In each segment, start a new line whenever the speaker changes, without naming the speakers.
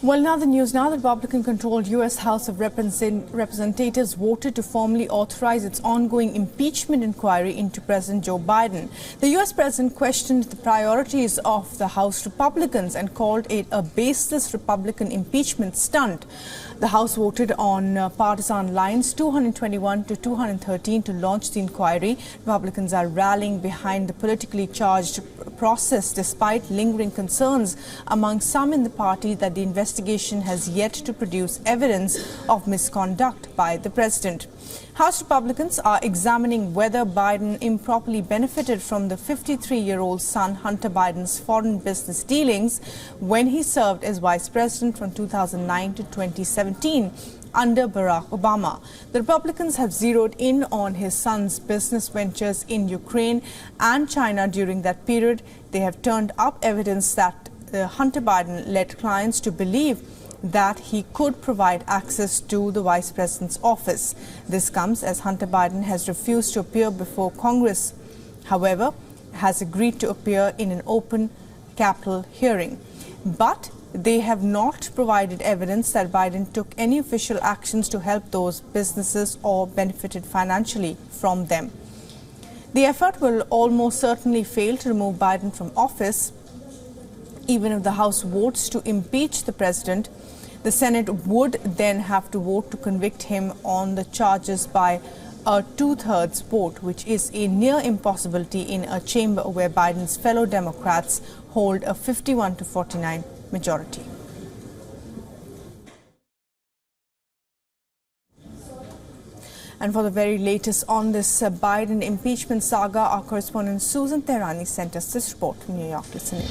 Well, now the news. Now the Republican-controlled U.S. House of Representatives voted to formally authorize its ongoing impeachment inquiry into President Joe Biden. The U.S. president questioned the priorities of the House Republicans and called it a baseless Republican impeachment stunt. The House voted on partisan lines 221 to 213 to launch the inquiry. Republicans are rallying behind the politically charged process despite lingering concerns among some in the party that the investigation has yet to produce evidence of misconduct by the president. House Republicans are examining whether Biden improperly benefited from the 53-year-old son Hunter Biden's foreign business dealings when he served as vice president from 2009 to 2017 under Barack Obama. The Republicans have zeroed in on his son's business ventures in Ukraine and China during that period. They have turned up evidence that Hunter Biden led clients to believe that he could provide access to the vice president's office. This comes as Hunter Biden has refused to appear before Congress, however, has agreed to appear in an open Capitol hearing. But they have not provided evidence that Biden took any official actions to help those businesses or benefited financially from them. The effort will almost certainly fail to remove Biden from office. Even if the House votes to impeach the president, the Senate would then have to vote to convict him on the charges by a two-thirds vote, which is a near impossibility in a chamber where Biden's fellow Democrats hold a 51 to 49 majority. And for the very latest on this Biden impeachment saga, our correspondent Susan Tehrani sent us this report from New York. Listen in.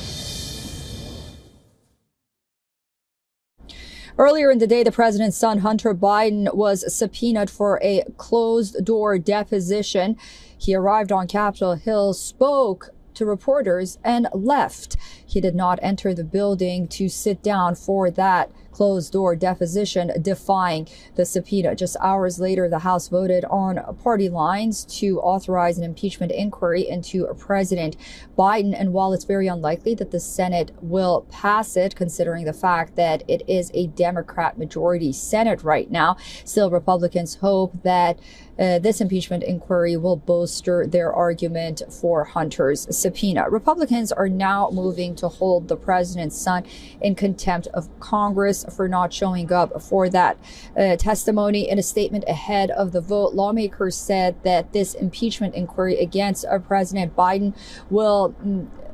Earlier in the day, the president's son, Hunter Biden, was subpoenaed for a closed-door deposition. He arrived on Capitol Hill, spoke to reporters, and left. He did not enter the building to sit down for that closed-door deposition, defying the subpoena. Just hours later, the House voted on party lines to authorize an impeachment inquiry into President Biden. And while it's very unlikely that the Senate will pass it, considering the fact that it is a Democrat majority Senate right now, still Republicans hope that this impeachment inquiry will bolster their argument for Hunter's subpoena. Republicans are now moving to hold the president's son in contempt of Congress for not showing up for that testimony. In a statement ahead of the vote, lawmakers said that this impeachment inquiry against President Biden will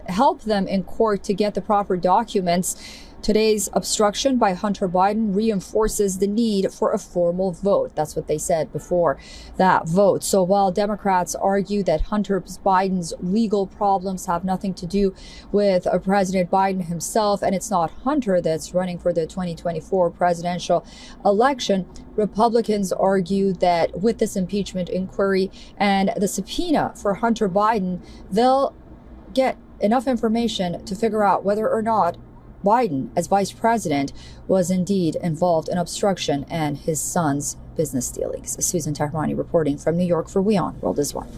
help them in court to get the proper documents. Today's obstruction by Hunter Biden reinforces the need for a formal vote. That's what they said before that vote. So while Democrats argue that Hunter Biden's legal problems have nothing to do with President Biden himself, and it's not Hunter that's running for the 2024 presidential election, Republicans argue that with this impeachment inquiry and the subpoena for Hunter Biden, they'll get enough information to figure out whether or not Biden, as vice president, was indeed involved in obstruction and his son's business dealings. Susan Tehrani reporting from New York for WION World is One.